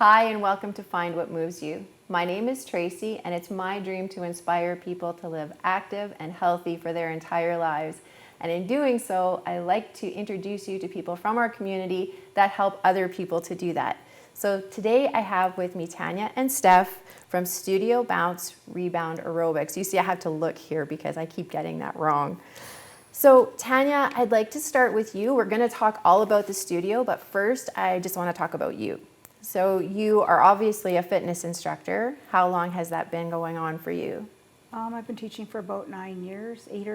Hi, and welcome to Find What Moves You. My name is Tracy, and it's my dream to inspire people to live active and healthy for their entire lives. And in doing so, I like to introduce you to people from our community that help other people to do that. So today I have with me Tanya and Steph from Studio Bounce Rebound Aerobics. You see, I have to look here because I keep getting that wrong. So Tanya, I'd like to start with you. We're going to talk all about the studio, but first I just want to talk about you. So you are obviously a fitness instructor. How long has that been going on for you? I've been teaching for about 9 years, 8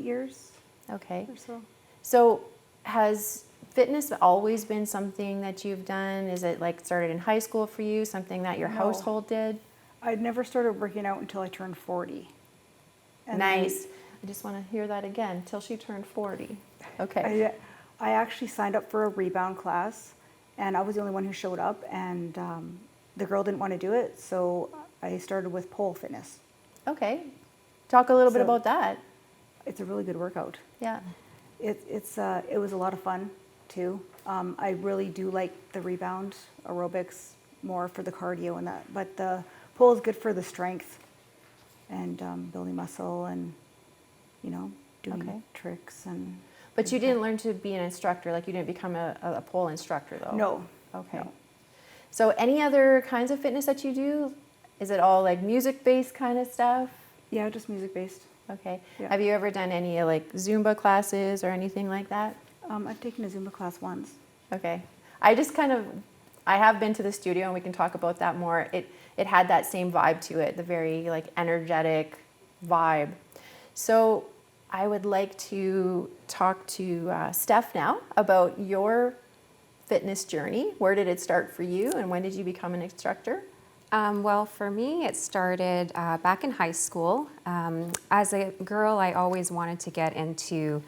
years. Okay. Or so. So has fitness always been something that you've done? Is it like started in high school for you, something that your household did? I'd never started working out until I turned 40. And nice. I just want to hear that again, till she turned 40. Okay. I actually signed up for a rebound class, and I was the only one who showed up, and the girl didn't want to do it, so I started with pole fitness. Okay. Talk a little bit about that. It's a really good workout. Yeah. It was a lot of fun too. I really do like the rebound aerobics more for the cardio and that, but the pole is good for the strength and building muscle and doing tricks and. But you didn't learn to be an instructor, like you didn't become a pole instructor though? No. Okay. No. So any other kinds of fitness that you do? Is it all like music-based kind of stuff? Yeah, just music-based. Okay. Yeah. Have you ever done any like Zumba classes or anything like that? I've taken a Zumba class once. Okay. I have been to the studio and we can talk about that more. It had that same vibe to it, the very like energetic vibe. So I would like to talk to Steph now about your fitness journey. Where did it start for you and when did you become an instructor? Well, for me, it started back in high school. As a girl, I always wanted to get into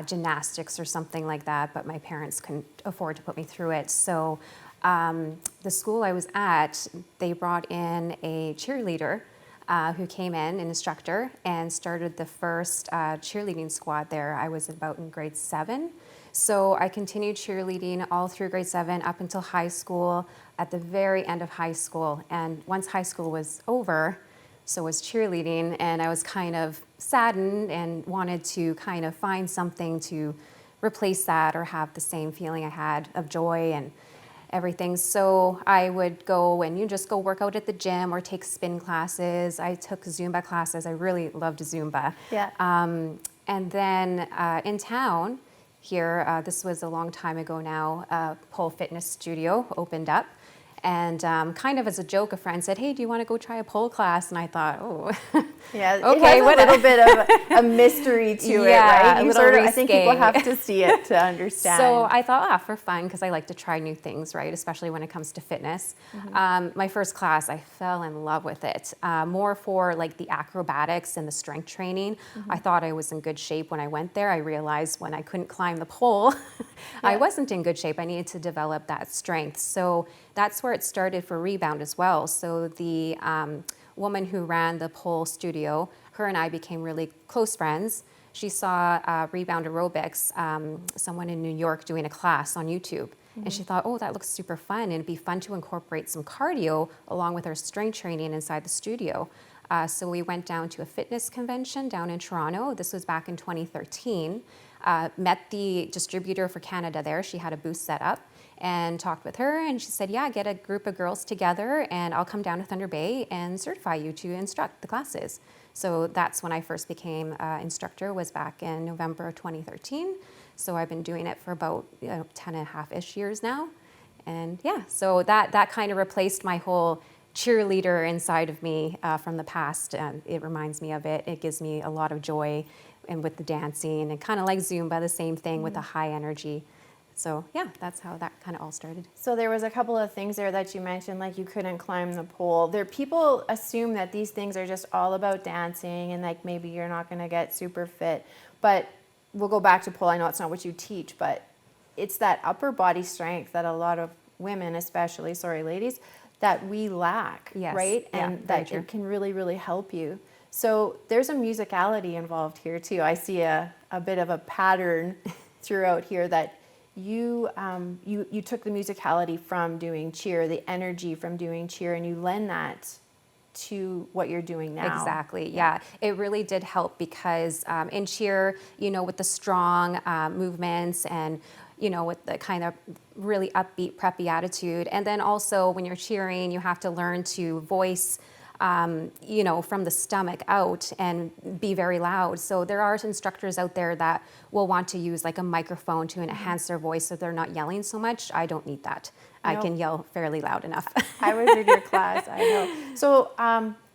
gymnastics or something like that, but my parents couldn't afford to put me through it. So the school I was at, they brought in a cheerleader who came in, an instructor, and started the first cheerleading squad there. I was about in grade 7. So I continued cheerleading all through grade 7 up until high school, at the very end of high school. And once high school was over, so was cheerleading, and I was kind of saddened and wanted to kind of find something to replace that or have the same feeling I had of joy and everything. So I would go and just go work out at the gym or take spin classes. I took Zumba classes. I really loved Zumba. Yeah. And then in town here, this was a long time ago now, pole fitness studio opened up. And kind of as a joke, a friend said, "Hey, do you want to go try a pole class?" And I thought, "Oh, yeah, okay." It has a little bit of a mystery to it, right? A little risque. I think people have to see it to understand. So I thought, for fun, because I like to try new things, right? Especially when it comes to fitness. Mm-hmm. My first class, I fell in love with it. More for like the acrobatics and the strength training. Mm-hmm. I thought I was in good shape when I went there. I realized when I couldn't climb the pole, I wasn't in good shape. I needed to develop that strength. So that's where it started for Rebound as well. So the woman who ran the pole studio, her and I became really close friends. She saw Rebound Aerobics, someone in New York doing a class on YouTube. Mm-hmm. And she thought, oh, that looks super fun. And it'd be fun to incorporate some cardio along with our strength training inside the studio. So we went down to a fitness convention down in Toronto. This was back in 2013. Met the distributor for Canada there. She had a booth set up. And talked with her, and she said, yeah, get a group of girls together and I'll come down to Thunder Bay and certify you to instruct the classes. So that's when I first became instructor, was back in November of 2013. So I've been doing it for about 10 and a half-ish years now. And yeah, so that kind of replaced my whole cheerleader inside of me from the past. It reminds me of it. It gives me a lot of joy, and with the dancing, and kind of like Zumba, the same thing with the high energy. So yeah, that's how that kind of all started. So there was a couple of things there that you mentioned, like you couldn't climb the pole. People assume that these things are just all about dancing and like maybe you're not going to get super fit. But we'll go back to pole. I know it's not what you teach, but it's that upper body strength that a lot of women, especially, ladies, that we lack, right? And that it can really, really help you. So there's a musicality involved here too. I see a bit of a pattern throughout here that you took the musicality from doing cheer, the energy from doing cheer, and you lend that to what you're doing now. Exactly. Yeah. It really did help because in cheer, with the strong movements and, with the kind of really upbeat, preppy attitude. And then also when you're cheering, you have to learn to voice, from the stomach out and be very loud. So there are instructors out there that will want to use like a microphone to enhance their voice so they're not yelling so much. I don't need that. I can yell fairly loud enough. I was in your class, I know. So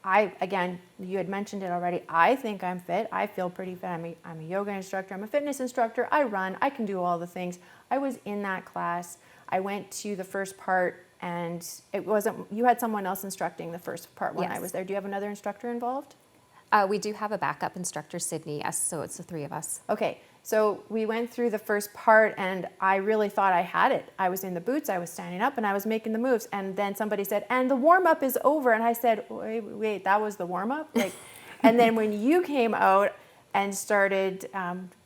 again, you had mentioned it already. I think I'm fit. I feel pretty fit. I'm a yoga instructor. I'm a fitness instructor. I run. I can do all the things. I was in that class. I went to the first part, and it wasn't, you had someone else instructing the first part when I was there. Do you have another instructor involved? We do have a backup instructor, Sydney, yes, so it's the three of us. Okay, so we went through the first part, and I really thought I had it. I was in the boots, I was standing up, and I was making the moves. And then somebody said, and the warm-up is over. And I said, wait, that was the warm-up? And then when you came out and started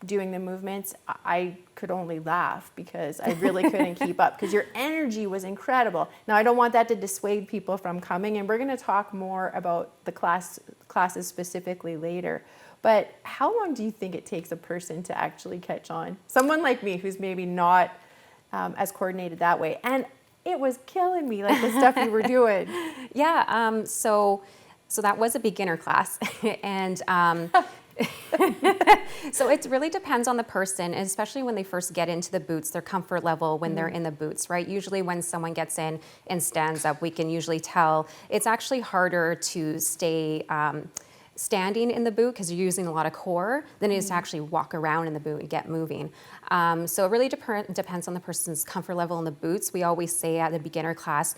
doing the movements, I could only laugh because I really couldn't keep up because your energy was incredible. Now, I don't want that to dissuade people from coming, and we're going to talk more about the classes specifically later. But how long do you think it takes a person to actually catch on? Someone like me who's maybe not as coordinated that way. And it was killing me, like the stuff you were doing. Yeah, so that was a beginner class. And so it really depends on the person, and especially when they first get into the boots, their comfort level when they're in the boots, right? Usually when someone gets in and stands up, we can usually tell it's actually harder to stay standing in the boot because you're using a lot of core than it is to actually walk around in the boot and get moving. So it really depends on the person's comfort level in the boots. We always say at the beginner class,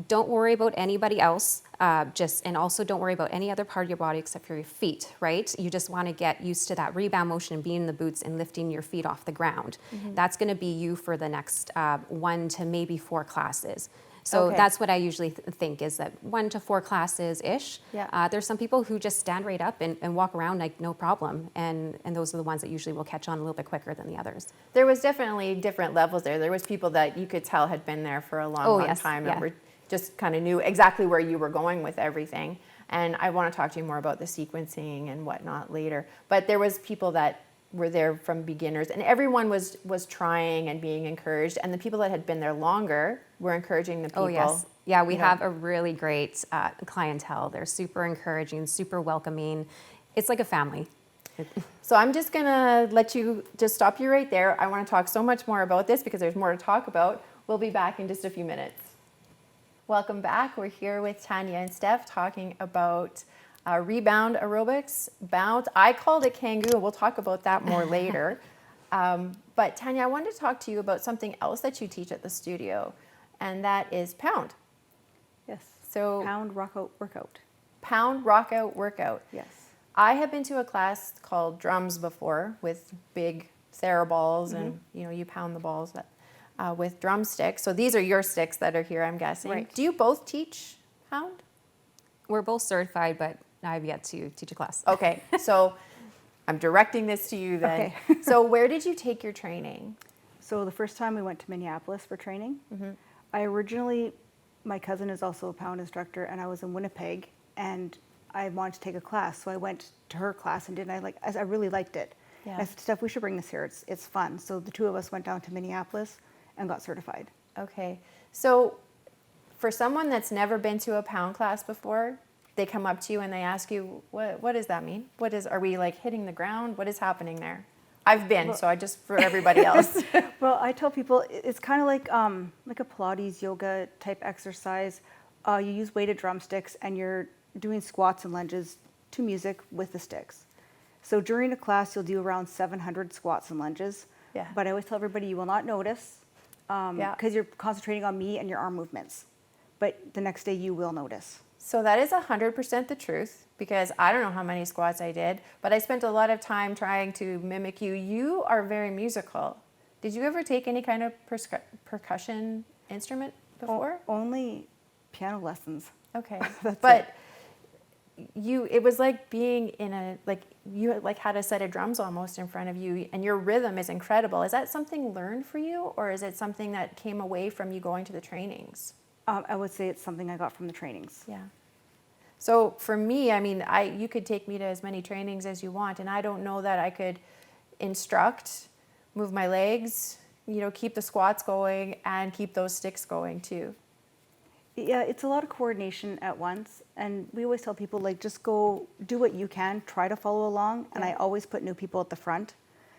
don't worry about anybody else, and also don't worry about any other part of your body except for your feet, right? You just want to get used to that rebound motion and being in the boots and lifting your feet off the ground. That's going to be you for the next 1 to maybe 4 classes. So that's what I usually think is that 1 to 4 classes-ish. Yeah. There's some people who just stand right up and walk around like no problem. And those are the ones that usually will catch on a little bit quicker than the others. There was definitely different levels there. There was people that you could tell had been there for a long time and were just kind of knew exactly where you were going with everything. And I want to talk to you more about the sequencing and whatnot later. But there was people that were there from beginners, and everyone was trying and being encouraged. And the people that had been there longer were encouraging the people. Oh, yes. Yeah, we have a really great clientele. They're super encouraging, super welcoming. It's like a family. So I'm just going to let you just stop you right there. I want to talk so much more about this because there's more to talk about. We'll be back in just a few minutes. Welcome back. We're here with Tanya and Steph talking about Rebound Aerobics, Bound. I called it Kangoo. We'll talk about that more later. But Tanya, I wanted to talk to you about something else that you teach at the studio, and that is Pound. Yes. So Pound Rockout Workout. Pound Rockout Workout. Yes. I have been to a class called Drums before with big theraballs, and you pound the balls with drumsticks. So these are your sticks that are here, I'm guessing. Right. Do you both teach Pound? We're both certified, but I've yet to teach a class. Okay, so I'm directing this to you then. Okay. So where did you take your training? So the first time we went to Minneapolis for training, my cousin is also a pound instructor, and I was in Winnipeg, and I wanted to take a class. So I went to her class, and I really liked it. Yeah. And I said, Steph, we should bring this here. It's fun. So the two of us went down to Minneapolis and got certified. Okay, so for someone that's never been to a Pound class before, they come up to you and they ask you, what does that mean? Are we like hitting the ground? What is happening there? I've been, so I just, for everybody else. Well, I tell people it's kind of like a Pilates yoga type exercise. You use weighted drumsticks and you're doing squats and lunges to music with the sticks. So during a class, you'll do around 700 squats and lunges. Yeah. But I always tell everybody you will not notice because you're concentrating on me and your arm movements. But the next day you will notice. So that is 100% the truth, because I don't know how many squats I did, but I spent a lot of time trying to mimic you. You are very musical. Did you ever take any kind of percussion instrument before? Only piano lessons. Okay. That's But it was like being in a, like you like had a set of drums almost in front of you, and your rhythm is incredible. Is that something learned for you, or is it something that came away from you going to the trainings? I would say it's something I got from the trainings. Yeah. So for me, I mean, you could take me to as many trainings as you want, and I don't know that I could instruct, move my legs, keep the squats going and keep those sticks going too. Yeah, it's a lot of coordination at once, and we always tell people, like, just go do what you can, try to follow along, and I always put new people at the front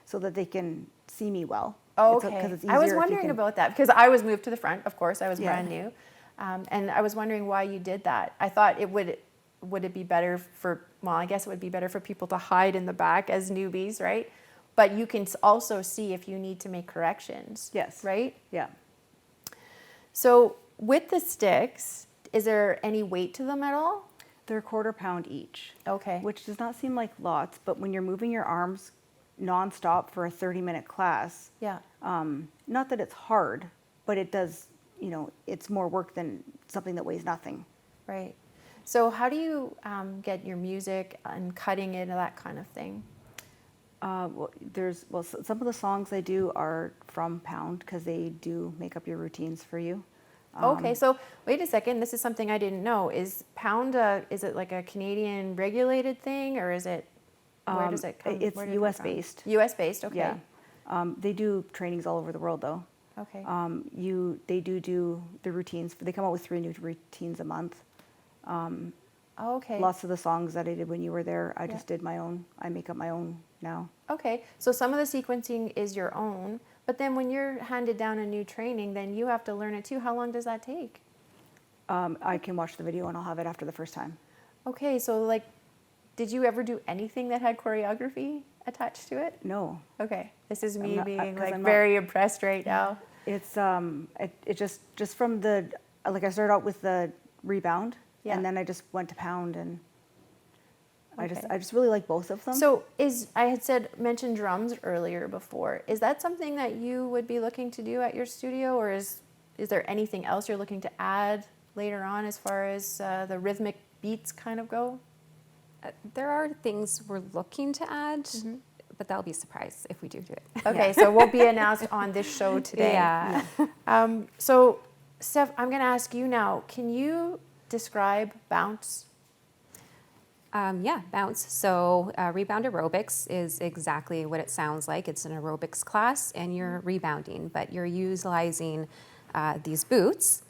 so that they can see me well. Oh, It's- okay. 'cause it's I was easier if you wondering can- about that because I was moved to the front, of course, I was Yeah. brand new. And I was wondering why you did that. I thought would it be better for, well, I guess it would be better for people to hide in the back as newbies, right? But you can also see if you need to make corrections. Yes. Right? Yeah. So with the sticks, is there any weight to them at all? They're 1/4 pound each. Okay. Which does not seem like lots, but when you're moving your arms nonstop for a 30-minute class, Yeah. not that it's hard, but it does, it's more work than something that weighs nothing. Right. So how do you get your music and cutting it and that kind of thing? Some of the songs I do are from Pound because they do make up your routines for you. Okay, so wait a second. This is something I didn't know. Is Pound, is it like a Canadian regulated thing, or is it, where does it come? It's where does it US come? based. US based, okay. Yeah. They do trainings all over the world, though. Okay. They do the routines. They come out with 3 new routines a month. Okay. Lots of the songs that I did when you were there, I just did my own. I make up my own now. Okay, so some of the sequencing is your own, but then when you're handed down a new training, then you have to learn it too. How long does that take? I can watch the video and I'll have it after the first time. Okay, so like, did you ever do anything that had choreography attached to it? No, Okay, this is me being 'cause like I'm not- very impressed right now. it's it just from the, like, I started out with the Rebound, Yeah. and then I just went to Pound, and I Okay. just really like both of them. So I had mentioned drums earlier before. Is that something that you would be looking to do at your studio, or is there anything else you're looking to add later on as far as the rhythmic beats kind of go? There are things we're looking to add, but that'll be a surprise if we do it. Okay, so won't be announced on this show today. Yeah. So Steph, I'm going to ask you now, can you describe bounce? Bounce. So Rebound Aerobics is exactly what it sounds like. It's an aerobics class and you're rebounding, but you're utilizing these boots,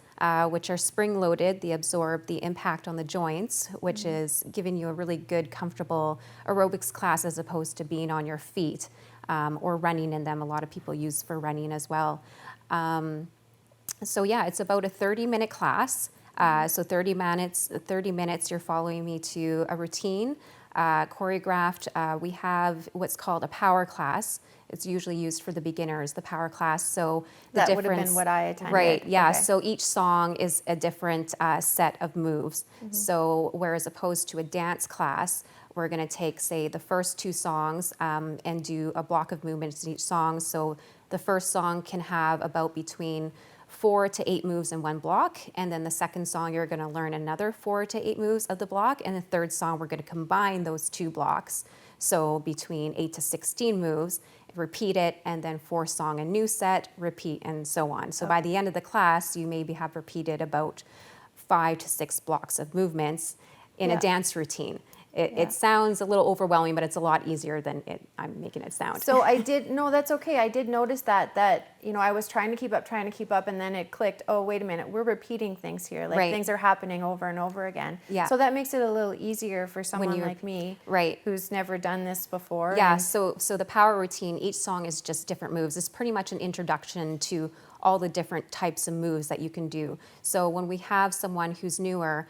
which are spring-loaded. They absorb the impact on the joints, which is giving you a really good, comfortable aerobics class as opposed to being on your feet or running in them. A lot of people use for running as well. It's about a 30-minute class. So 30 minutes, you're following me to a routine, choreographed. We have what's called a power class. It's usually used for the beginners, the power class. So the That difference, would have been what I attended. right? Yeah. Okay. So each song is a different set of moves. So whereas opposed to a dance class, we're going to take, say, the first 2 songs and do a block of movements in each song. So the first song can have about between 4 to 8 moves in one block, and then the second song you're going to learn another 4 to 8 moves of the block, and the third song we're going to combine those 2 blocks, so between 8 to 16 moves, repeat it, and then 4th song a new set, repeat, and so on. So by the end of the class you maybe have repeated about 5 to 6 blocks of movements in a dance routine. It sounds a little overwhelming, but it's a lot easier than I'm making it sound. So no, that's okay. I did notice that I was trying to keep up, and then it clicked. Oh, wait a minute, we're repeating things here. Like Right. things are happening over and over again. Yeah. So that makes it a little easier for someone like me, right. who's never done this before. Yeah, and- so the power routine, each song is just different moves. It's pretty much an introduction to all the different types of moves that you can do. So when we have someone who's newer,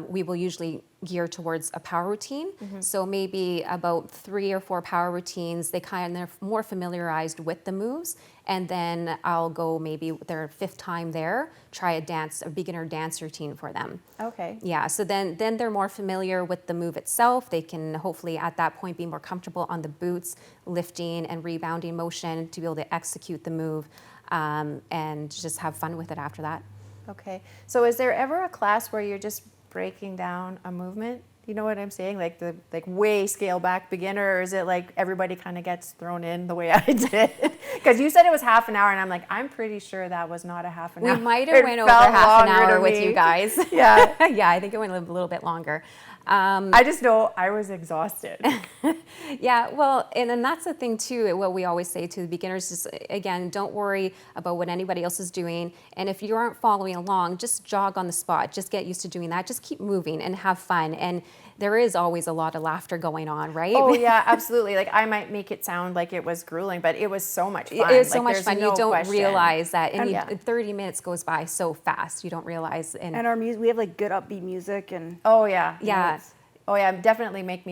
we will usually gear towards a power routine. So maybe about 3 or 4 power routines, they kind of more familiarized with the moves. And then I'll go maybe their 5th time there, try a beginner dance routine for them. Okay. Yeah, so then they're more familiar with the move itself. They can hopefully at that point be more comfortable on the boots, lifting and rebounding motion to be able to execute the move and just have fun with it after that. Okay. So is there ever a class where you're just breaking down a movement? You know what I'm saying? Like the way scale back beginner, or is it like everybody kind of gets thrown in the way I did? Because you said it was half an hour, and I'm like, I'm pretty sure that was not a half an hour. We might have It went over felt half an longer hour to with me. you guys. Yeah. Yeah, I think it went a little bit longer. I just know I was exhausted. Yeah, well, and then that's the thing too, what we always say to the beginners is, again, don't worry about what anybody else is doing. And if you aren't following along, just jog on the spot. Just get used to doing that. Just keep moving and have fun. And there is always a lot of laughter going on, right? Oh yeah, absolutely. Like I might make it sound like it was grueling, but it was so much fun. It was so Like, much there's fun. no You don't question. realize that. And Yeah. 30 minutes goes by so fast. You don't realize. And our music, we have like good upbeat music and Oh yeah. Yeah. Oh yeah, definitely made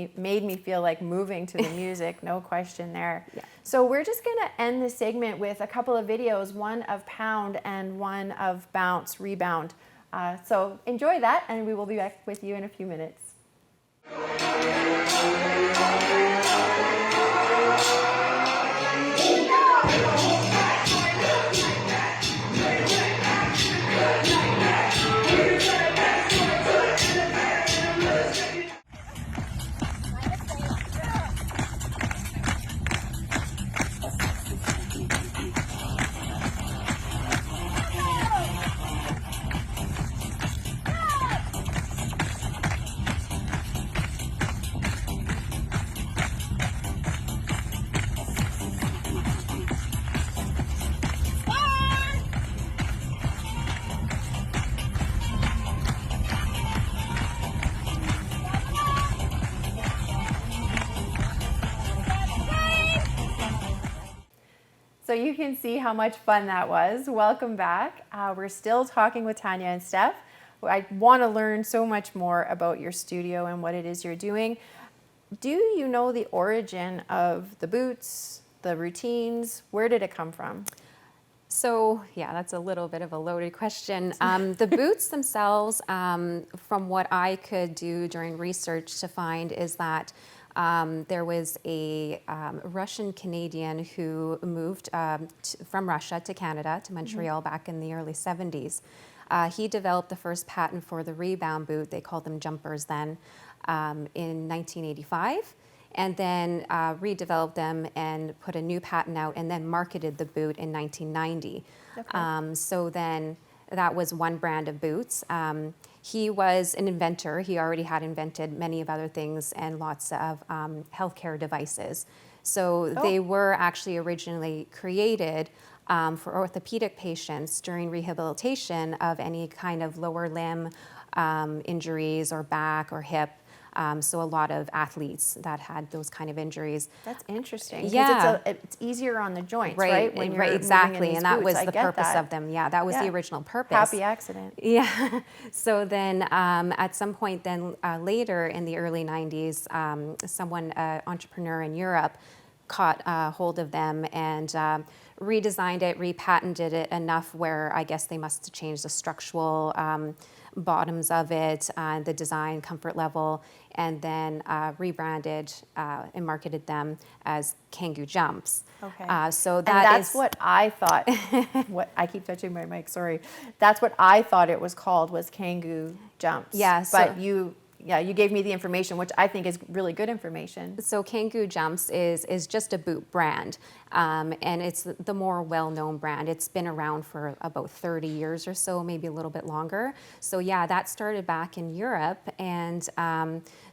me feel like moving to the music, no question there. Yeah. So we're just gonna end this segment with a couple of videos, one of Pound and one of Bounce, Rebound. So enjoy that, and we will be back with you in a few minutes. So you can see how much fun that was. Welcome back. We're still talking with Tanya and Steph. I want to learn so much more about your studio and what it is you're doing. Do you know the origin of the boots, the routines? Where did it come from? So yeah, that's a little bit of a loaded question. The boots themselves, from what I could do during research to find, is that there was a Russian Canadian who moved from Russia to Canada, to Montreal, back in the early 70s. He developed the first patent for the rebound boot, they called them jumpers then, in 1985. And then redeveloped them and put a new patent out and then marketed the boot in 1990. Okay. So then that was one brand of boots. He was an inventor. He already had invented many of other things and lots of healthcare devices. So they were actually originally created for orthopedic patients during rehabilitation of any kind of lower limb injuries or back or hip. So a lot of athletes that had those kind of injuries. That's interesting. 'Cause Yeah. it's easier on the joints, right? When you're right, moving in exactly. these And that boots. was I the get purpose that. of them. Yeah, that was Yeah. the original purpose. Happy accident. Yeah. So then at some point then later in the early 90s, someone, entrepreneur in Europe, caught hold of them and redesigned it, repatented it enough where I guess they must have changed the structural bottoms of it, the design, comfort level, and then rebranded and marketed them as Kangoo Jumps. Okay. So And that that's is what I thought. What I keep touching my mic. Sorry. That's what I thought it was called, was Kangoo Jumps. Yeah, But so- you gave me the information, which I think is really good information. So Kangoo Jumps is just a boot brand, and it's the more well-known brand. It's been around for about 30 years or so, maybe a little bit longer. So yeah, that started back in Europe, and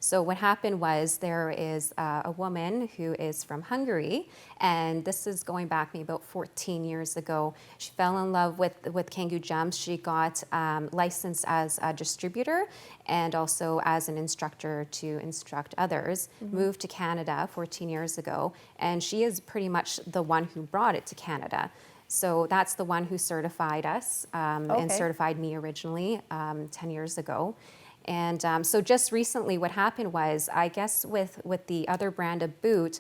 so what happened was there is a woman who is from Hungary, and this is going back maybe about 14 years ago. She fell in love with Kangoo Jumps. She got licensed as a distributor and also as an instructor to instruct others, moved to Canada 14 years ago, and she is pretty much the one who brought it to Canada. So that's the one who certified us and Okay. certified me originally 10 years ago. And so just recently what happened was, I guess with the other brand of boot,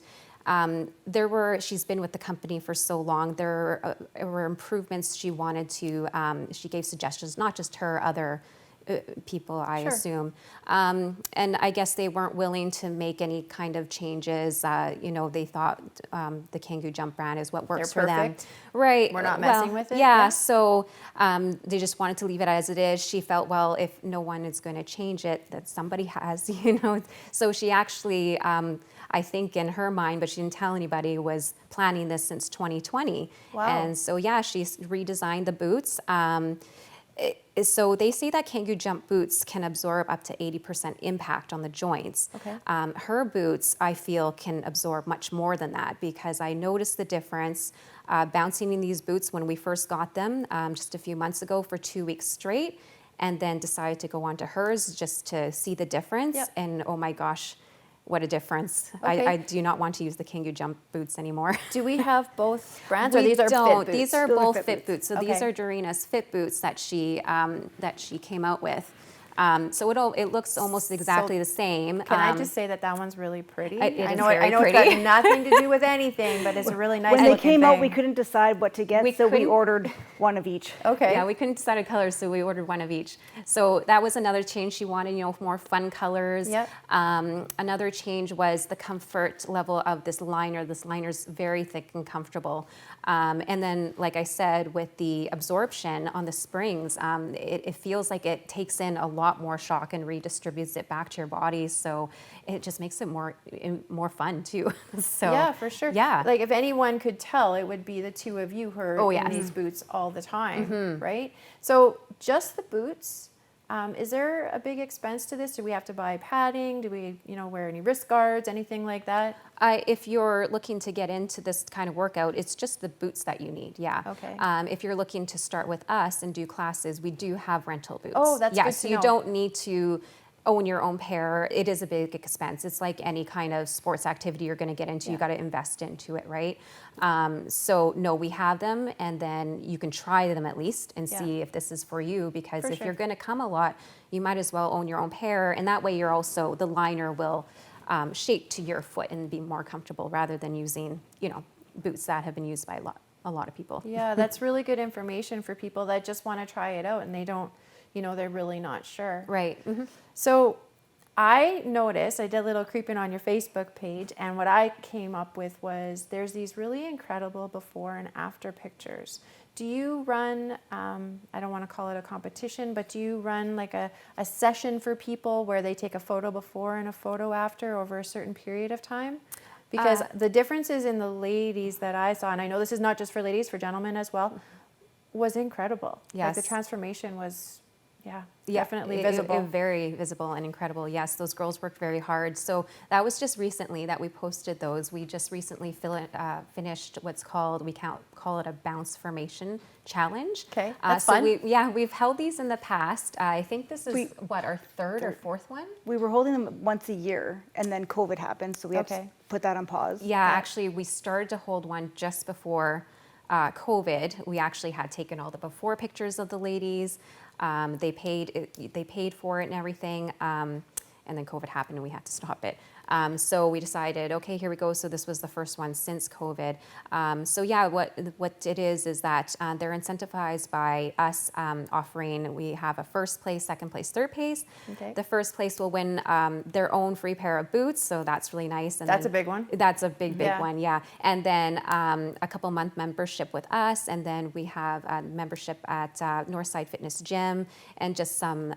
she's been with the company for so long, there were improvements she wanted to, she gave suggestions, not just her, other people, I Sure. assume. And I guess they weren't willing to make any kind of changes. They thought the Kangoo Jump brand is what works They're for them. perfect. Right. We're not messing with it? Yeah. Yeah. So they just wanted to leave it as it is. She felt, well, if no one is going to change it, that somebody has, So she actually, I think in her mind, but she didn't tell anybody, was planning this since 2020. Wow. And so, yeah, she's redesigned the boots. So they say that Kangoo Jump boots can absorb up to 80% impact on the joints. Okay. Her boots, I feel, can absorb much more than that, because I noticed the difference bouncing in these boots when we first got them just a few months ago for 2 weeks straight, and then decided to go on to hers just to see the difference. Yep. And oh my gosh, what a difference. Okay. I do not want to use the Kangoo Jump boots anymore. Do we have both brands, or We these are don't. fit boots? These are Those are both fit fit boots. So these Okay. are Dorina's fit boots that she came out with. So it looks almost exactly the same. Can I just say that one's really pretty? It is I know very it's pretty. got nothing to do with anything, but it's a really nice When they looking came out, thing. we couldn't decide what to get, We so we couldn't- ordered one of each. Okay. Yeah, we couldn't decide a color, so we ordered one of each. So that was another change. She wanted, more fun colors. Yep. Another change was the comfort level of this liner. This liner's very thick and comfortable. And then, like I said, with the absorption on the springs, it feels like it takes in a lot more shock and redistributes it back to your body. So it just makes it more fun too. So Yeah, for sure. Yeah. Like if anyone could tell, it would be the two of you who are Oh, in yes. these boots all the time, right? So just the boots. Is there a big expense to this? Do we have to buy padding? Do we, wear any wrist guards, anything like that? If you're looking to get into this kind of workout, it's just the boots that you need, yeah. Okay. If you're looking to start with us and do classes, we do have rental boots. Oh, that's yeah, good so to you know. don't need to own your own pair. It is a big expense. It's like any kind of sports activity you're going to get into. You got to invest into it, right? So no, we have them, and then you can try them at least and Yeah. see if this is for you, because For if sure. you're going to come a lot, you might as well own your own pair, and that way you're also, the liner will shape to your foot and be more comfortable, rather than using, boots that have been used by a lot of people. Yeah, that's really good information for people that just want to try it out and they don't, they're really not sure. Right. Mm-hmm. So I noticed, I did a little creeping on your Facebook page, and what I came up with was there's these really incredible before and after pictures. Do you run, I don't want to call it a competition, but do you run like a session for people where they take a photo before and a photo after over a certain period of time? Because the differences in the ladies that I saw, and I know this is not just for ladies, for gentlemen as well, was incredible. Like the Yes. transformation was, Yeah, definitely visible. Very visible and incredible. Yes, those girls worked very hard. So that was just recently that we posted those. We just recently finished what's called, we call it a bounce formation challenge. Okay, that's so fun. we've held these in the past. I think this is our third or fourth one? We were holding them once a year, and then COVID happened, so we had to Okay. put that on pause. Yeah, actually, we started to hold one just before COVID. We actually had taken all the before pictures of the ladies. They paid for it and everything, and then COVID happened and we had to stop it. So we decided, okay, here we go. So this was the first one since COVID. So yeah, what it is that they're incentivized by us offering. We have a first place, second place, third place. Okay. The first place will win their own free pair of boots. So that's really nice. And That's then- a big one. That's a big Yeah. one, yeah. And then a couple month membership with us, and then we have a membership at Northside Fitness Gym, and just some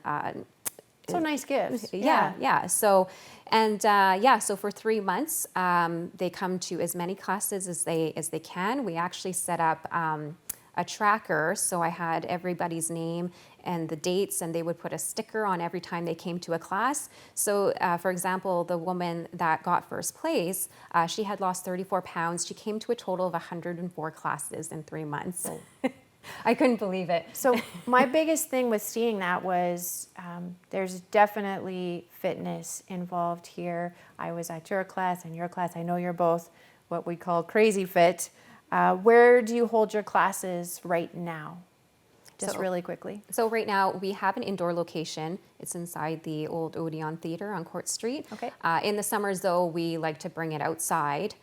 So nice gifts. yeah. So, so for 3 months, they come to as many classes as they can. We actually set up a tracker, so I had everybody's name and the dates, and they would put a sticker on every time they came to a class. So, for example, the woman that got first place, she had lost 34 pounds. She came to a total of 104 classes in 3 months. I couldn't believe it. So my biggest thing with seeing that was there's definitely fitness involved here. I was at your class and your class. I know you're both what we call crazy fit. Where do you hold your classes right now? Just So- really quickly. So right now we have an indoor location. It's inside the old Odeon Theater on Court Street. Okay. In the summers though, we like to bring it outside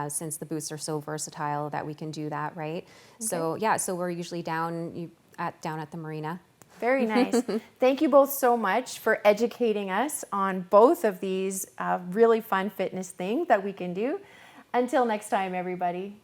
since the boots are so versatile that we can do that, right? So yeah, so we're usually down at the marina. Very nice. Thank you both so much for educating us on both of these really fun fitness things that we can do. Until next time, everybody.